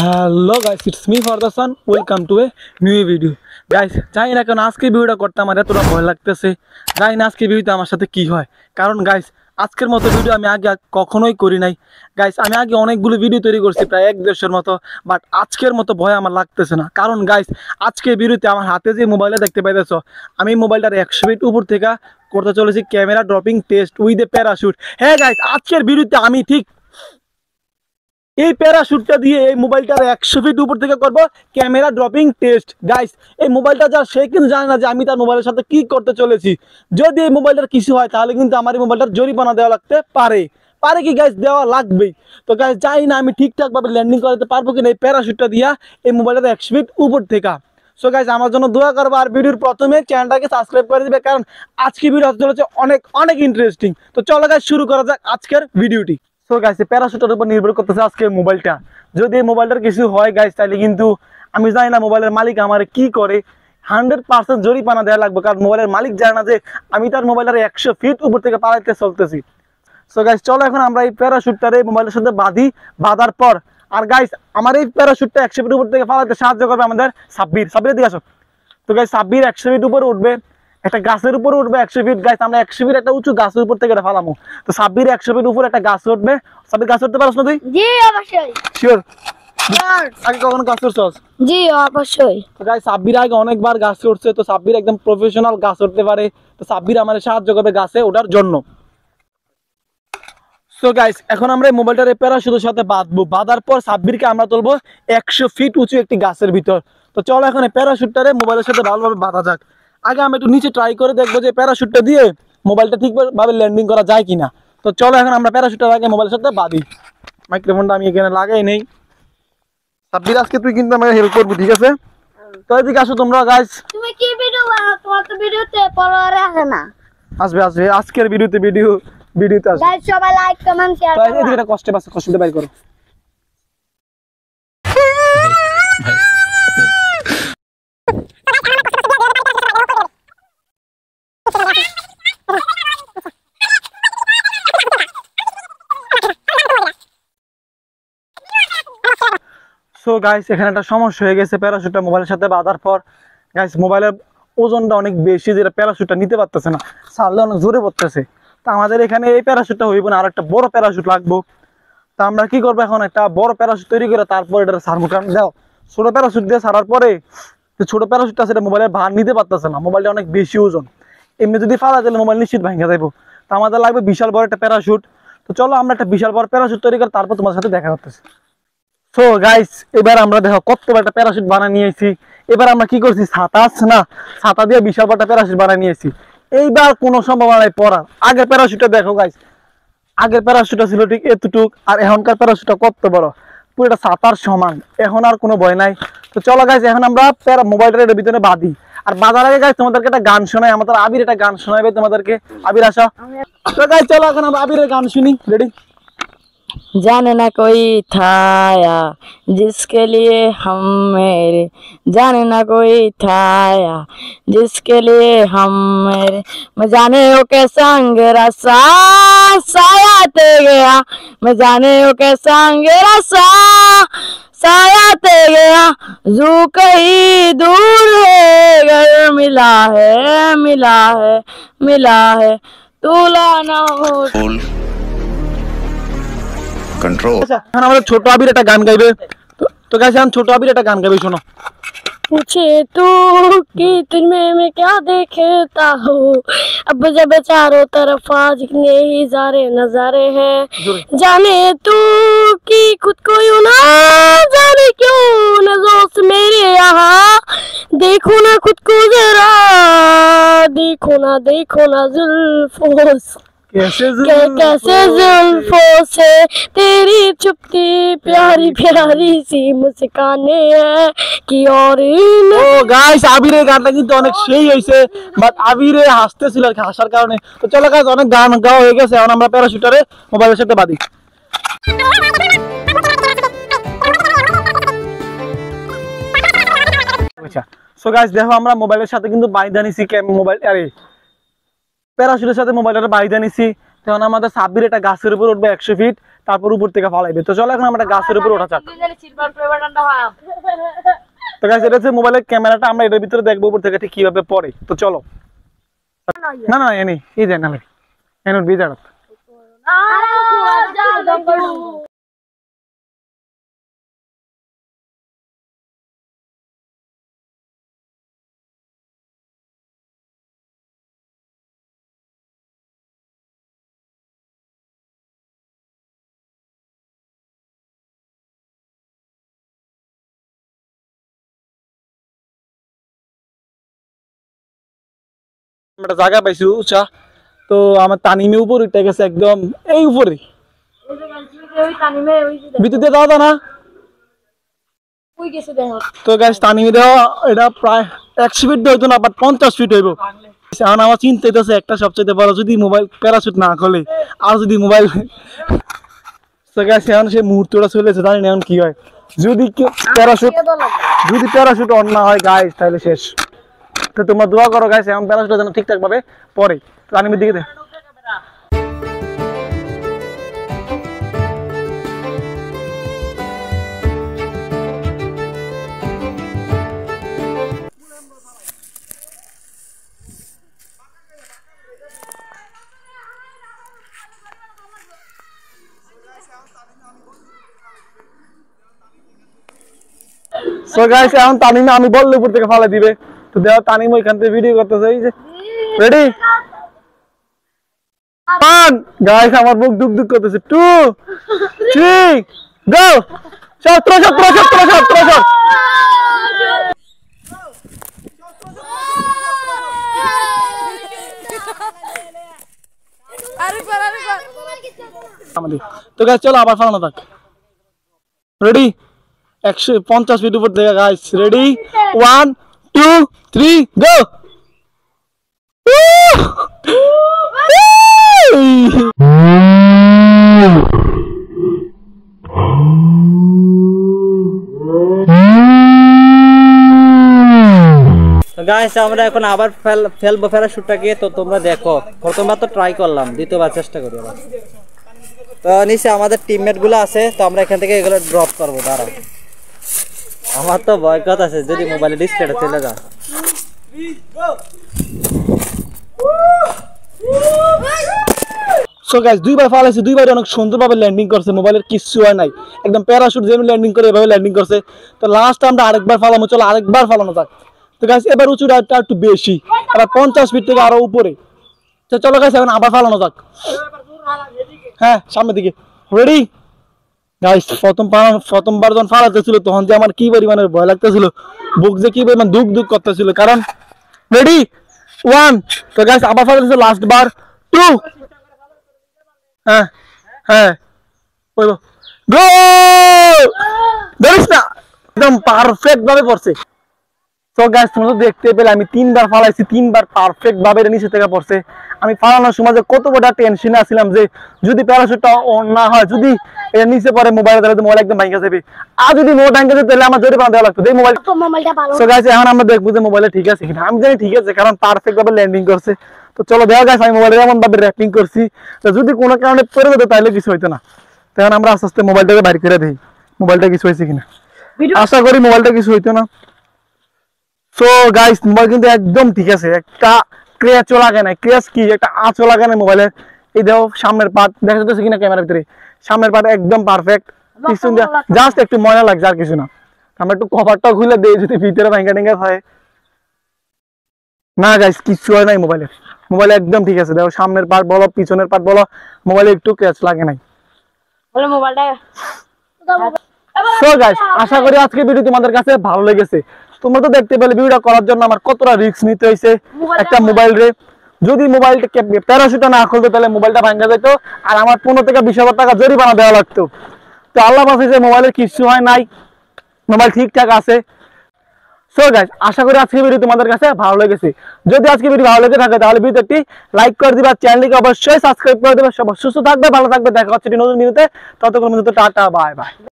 Hello guys, it's me ফরদাসান। Welcome to a new video. Guys, জানি না কেন আজকে ভিডিওটা করতে আমার এতটা ভয় লাগতেছে। জানি না আজকে ভিডিওতে আমার সাথে কি হয়, কারণ গাইস আজকের মতো ভিডিও আমি আগে কখনোই করি নাই। গাইস আমি আগে অনেকগুলো ভিডিও তৈরি করছি, প্রায় 1-1.5 মতো, বাট আজকের মতো ভয় আমার লাগতেছে না। কারণ গাইস আজকে ভিডিওতে আমার হাতে যে মোবাইলটা দেখতে পাইতেছ, আমি মোবাইলটার 100 ফিট উপর থেকে করতে চলেছি camera dropping test with a parachute. হ্যাঁ গাইস, আজকের ভিডিওতে আমি ঠিক এই প্যারাশুটটা দিয়ে এই মোবাইলটার 100 ফিট উপর থেকে করব ক্যামেরা ড্রপিং টেস্ট। গাইস এই মোবাইলটা যা সে কিন্তু জানে না যে আমি তার মোবাইলের সাথে কি করতে চলেছি। যদি এই মোবাইলটার কিছু হয় তাহলে কিন্তু আমার এই মোবাইলটার জরিমানা দেওয়া লাগতে পারে কি গাইস, দেওয়া লাগবেই। তো গাইস জানি না আমি ঠিকঠাকভাবে ল্যান্ডিং করাতে পারবো কিনা এই প্যারাশুটটা দিয়া এই মোবাইলটার 100 ফিট উপর থেকে। সো গাইস আমার জন্য দোয়া করবো, আর ভিডিওর প্রথমে চ্যানেলটাকে সাবস্ক্রাইব করে দিবে, কারণ আজকে ভিডিও হতে চলেছে অনেক অনেক ইন্টারেস্টিং। তো চলো গাইস শুরু করা যাক আজকের ভিডিওটি। সো গাইস প্যারাশুটের উপর নির্ভর করতেছে আজকে মোবাইলটা। যদি এই মোবাইলটার কিছু হয় গাইস তাহলে কিন্তু আমি জানি না মোবাইলের মালিক আমার কি করে, 100% জরিমানা দেওয়া লাগবে, কারণ মোবাইলের মালিক জানে না যে আমি তার মোবাইলের 100 ফিট উপর থেকে পালাইতে চলতেছি। সো গাইস চলো এখন আমরা এই প্যারাশুটটারে মোবাইলের সাথে বাঁধার পর, আর গাইস আমার এই প্যারাশুটটা 100 ফিট উপর থেকে পালাইতে সাহায্য করবে আমাদের সাব্বির দিকে আসো। তো গাইস সাব্বির 100 ফিট উপরে উঠবে, একটা গাছের উপরে উঠবে 100 ফিট। গাইস আমরা 100 ফিট একটা উঁচু গাছের উপর থেকে ফালামো। তো সাব্বির 100 ফিট উপরে একটা গাছ উঠবে। সাব্বির গাছ উঠতে পারছ না তুই? জি অবশ্যই। শিওর? আগে কখনো গাছ উঠছস? জি অবশ্যই। তো গাইস সাব্বির আগে অনেকবার গাছে উঠছে, তো সাব্বির একদম প্রফেশনাল গাছ উঠতে পারে। তো সাব্বির আমাদের সাহায্য করবে গাছে ওঠার জন্য। সো গাইস এখন আমরা এই মোবাইলটার প্যারাশুটের সাথে বাঁধার পর সাব্বিরকে আমরা তুলবো 100 ফিট উঁচু একটি গাছের ভিতর। তো চলো এখন এই প্যারাশুটটারে মোবাইলের সাথে ভালোভাবে বাঁধা যাক। আগে আমি একটু নিচে ট্রাই করে দেখবো যে প্যারাশুটটা দিয়ে মোবাইলটা ঠিকভাবে ল্যান্ডিং করা যায় কিনা। তো চলো এখন আমরা প্যারাশুটটা আগে মোবাইলের সাথে বাঁধি। মাইক্রোফোনটা আমি এখানে লাগাই নেই। সাব্বির আজকে তুই কিন্তু আমাকে হেল্প করবি, ঠিক আছে? তো এদিকে আসো তোমরা গাইস। তুমি কি ভিডিও বানাও? তোমার তো ভিডিওতে ফলোয়ার আসে না। আসবে আজকের ভিডিওতে আসবে। গাইস সবাই লাইক কমেন্ট শেয়ার করো। তো এদিকে কষ্টে বাইর করো। সো গাইস এখানে একটা সমস্যা হয়ে গেছে, প্যারাশুটটা মোবাইলের সাথে বাঁধার পর গাইস মোবাইলের ওজনটা অনেক বেশি, যেটা প্যারাশুটটা নিতে পারতেছে না, ছাড়লে অনেক জোরে পড়তেছে। তো আমাদের এখানে এই প্যারাশুটটা হইব না, আর একটা বড় প্যারাশুট লাগবো। তা আমরা কি করবো, এখন একটা বড় প্যারাশুট তৈরি করে তারপর এটা ছাড়বো। কারণ দাও ছোট প্যারাশুট দিয়ে ছাড়ার পরে যে ছোট প্যারাশুটটা সেটা মোবাইলের ভার নিতে পারতেছে না, মোবাইলটা অনেক বেশি ওজন। এমনি যদি ফালা দিলে মোবাইল নিশ্চিত ভেঙে যাবো। তো আমাদের লাগবে বিশাল বড় একটা প্যারাশুট। তো চলো আমরা একটা বিশাল বড় প্যারাশুট তৈরি করে তারপর তোমার সাথে দেখা করতেছি। সো গাইস এবার আমরা দেখো কত বড় একটা প্যারাশুট বানিয়ে নিয়েছি। এবার আমরা কি করছি, ছাতা দিয়ে বিশাল বড় একটা প্যারাশুট বানিয়ে নিয়েছি। এইবার কোনো সম্ভাবনা নাই পড়ার। আগের প্যারাশুটটা দেখো গাইস, আগের প্যারাশুটটা ছিল ঠিক এতটুক, আর এখনকার প্যারাশুটটা কত বড়, পুরোটা ছাতার সমান। এখন আর কোনো ভয় নাই। তো চলো গাইস এখন আমরা মোবাইলটার ভিতরে বাঁধি। আর বাঁধার আগে গাইস তোমাদেরকে একটা গান শোনাই, আমাদের আবির একটা গান শোনাবে তোমাদেরকে। আবির আসো। তো গাইস চলো এখন আমরা আবিরের গান শুনি। রেডি? जाने ना कोई था या जिसके लिए हम मेरे, जाने ना कोई था या जिसके लिए हम मेरे, मैं जाने हो कैसा अंगेरा साया ते गया, मैं जाने हो कैसा अंगेरा साया ते गया, जू कहीं दूर है घर मिला है तुला ना हो कंट्रोल। अच्छा এখন আমাদের ছোট আবির একটা গান গাইবে। তো গাইস এখন ছোট আবির একটা গান গাইবে, শোনো। पूछे तू कि तुझमें मैं क्या देखता हूँ, अब जब चारों तरफ आज नजारे नजारे हैं, जाने तू कि खुद को यूं ना जाने क्यों नजरों से मेरे यहाँ, देखो ना खुद को जरा, देखो ना जुल्फों कैसे जुल्फों से तेरी छुपती प्यारी प्यारी सी मुस्काने हैं कि और ও গাইস আবিরের গানটা কিন্তু অনেক সেই হয়েছে, বাট আবিরে হাসতেছিল আর কি, হাসার কারণে। তো চলো গাইস অনেক গান গাওয়া হয়ে গেছে, এখন আমরা প্যারাশুটারে মোবাইলের সাথে বাঁধি। আচ্ছা সো গাইস দেখো আমরা মোবাইলের সাথে কিন্তু বাইন্ধা নিছি, মোবাইল আরে প্যারাশুটের সাথে মোবাইলটা বাইন্ধা নিছি। তো তখন আমাদের সাব্বির একটা গাছের উপর উঠবে 100 ফিট, তারপর উপর থেকে ফালাইবে। তো চলো এখন আমরা গাছের উপর ওঠা যাক। তো গাইস এটা হচ্ছে মোবাইলের ক্যামেরাটা, আমরা এটার ভিতরে দেখবো উপর থেকে ঠিক কিভাবে পড়ে। তো চলো। না না এনে এই দেন না এনে বিজাড়। আমরা জায়গা পাইছি উঁচা, তো আমার তানিমে উপর উঠে গেছে একদম এই উপরে, ভিতর দিয়ে যাওয়া যায় না। তো গাইস তানিমে দেওয়া এটা প্রায় 100 ফিট হইতো না, বাট 50 ফিট হইব। এখন আমার চিন্তা হইতেছে একটা সবচেয়ে বড়, যদি মোবাইল প্যারাশুট না খোলে আর যদি মোবাইল তো গাইস এখন সেই মুহূর্তটা চলেছে, জানি না এখন কি হয়। যদি প্যারাশুট অন না হয় গাইস তাহলে শেষ। তো তোমরা দোয়া করো গাইস এখন প্যারাশুটটা যেন ঠিকঠাক ভাবে পড়ে। তানিমের দিকে সো গাইস এখন তানিমে আমি বললে উপর থেকে ফালা দিবে। তো দেখো তানিম ওইখান থেকে ভিডিও করতেছে, এই যে রেডি 1 গাইস আমার বুক দুক দুক করতেছে 2 3 গো 17 আমাদের। তো গাইস চলো আবার ফালানো থাক। রেডি 150 ফিট উপর থেকে গাইস, রেডি 1 2 3 গো। গাইস আমরা এখন আবার ফেলবো প্যারাশুটটাকে। তো তোমরা দেখো, প্রথমবার তো ট্রাই করলাম, দ্বিতীয়বার চেষ্টা করি আবার। তো নিচে আমাদের টিমমেট গুলো আছে, তো আমরা এখান থেকে এগুলো ড্রপ করবো। দাঁড়াও, আমার তো ভয় কথা আছে যদি মোবাইলে ডিসপ্লেটা চলে যায়। সো গাইস দুইবার ফালাইছে, দুইবার অনেক সুন্দরভাবে ল্যান্ডিং করছে, মোবাইলের কিছু হয় নাই, একদম প্যারাশুট যেভাবে ল্যান্ডিং করে এভাবে ল্যান্ডিং করছে। তো লাস্ট আমরা আরেকবার ফালামো, চলো আরেকবার ফালানো যাক। তো গাইস এবার উঁচুটা একটু বেশি, এবার 50 ফিট থেকে আরো উপরে। তো চলো গাইস এখন আবার ফালানো যাক। হ্যাঁ সামনের দিকে রেডি গাইস। প্রথমবার যখন ফালাতেছিল তখন যে আমার কি পরিমাণে ভয় লাগতেছিল, বুক যে কি পরিমাণ দুক দুক করতেছিল, কারণ রেডি 1 তো গাইস আবার ফালাতেছিল লাস্ট বার 2 হ্যাঁ হ্যাঁ গো ধরিস না, একদম পারফেক্ট ভাবে পড়ছে। তো গাইস তোমরা তো দেখতে পেলে আমি 3বার ফালাইছি, 3বার পারফেক্ট ভাবে এটা নিচে থেকে পড়ছে। আমি ফালানোর সময় যে কত বড় টেনশনে আছিলাম যে যদি প্যারাশুটটা অন না হয়, যদি এটা নিচে পড়ে মোবাইলে, তাহলে মোবাইল একদম ভাঙা যাবে, আর যদি নো ভাঙা যাবে তাহলে আমার জরিমানা দেওয়া লাগতো। এই মোবাইলটা ভালো। সো গাইস এখন আমরা দেখবো যে মোবাইলে ঠিক আছে কিনা। আমি জানি ঠিক আছে, কারণ পারফেক্ট ভাবে ল্যান্ডিং করছে। তো চলো দেখা গাইস আমি মোবাইলে এমন ভাবে র্যাপিং করছি, তো যদি কোনো কারণে পড়ে যেত তাহলে কিছু হইতো না। তখন আমরা আস্তে আস্তে মোবাইলটাকে বাইর করে দিই, মোবাইলটা কিছু হয়েছে কিনা। আশা করি মোবাইলটা কিছু হইতো না। সো গাইস মোবাইল কিন্তু একদম ঠিক আছে, একটা ক্র্যাচও লাগে না। ক্র্যাচ কি, একটা আঁচও লাগে না মোবাইলের। এই দেখো সামনের পার্ট দেখা যাচ্ছে কিনা ক্যামেরার ভিতরে, সামনের পার্ট একদম পারফেক্ট, পিছন দিয়ে জাস্ট একটু ময়লা লাগছে আর কিছু না। আমরা একটু কভারটা খুলে দিই যদি ভিতরে ভাঙ্গা টেঙ্গা হয় না। গাইস কিছু হয় নাই মোবাইলের, মোবাইল একদম ঠিক আছে। দেখো সামনের পার্ট বলো পিছনের পার্ট বলো, মোবাইলে একটু ক্র্যাচ লাগে নাই। সো গাইস আশা করি আজকে ভিডিও তোমাদের কাছে ভালো লেগেছে। তোমরা তো দেখতে পেলে ভিডিওটা করার জন্য আমার কতটা রিস্ক নিতে হয়েছে একটা মোবাইল রে। যদি মোবাইলটা প্যারাশুটটা না খুলতো তাহলে মোবাইলটা ভাঙা যেত, আর আমার 15 থেকে 20,000 টাকা জরিমানা দেওয়া লাগতো। তো আল্লাহ বাঁচিয়েছে, মোবাইলের কিছু হয় নাই, মোবাইল ঠিকঠাক আছে। সো গাইস আশা করি আজকে ভিডিও তোমাদের কাছে ভালো লেগেছে। যদি আজকে ভিডিও ভালো লেগে থাকে তাহলে ভিডিওটি লাইক করে দিবা, চ্যানেলটিকে অবশ্যই সাবস্ক্রাইব করে দিবা। সবাই সুস্থ থাকবে, ভালো থাকবে, দেখা হচ্ছে নতুন ভিডিওতে। ততক্ষণ পর্যন্ত টাটা বাই বাই।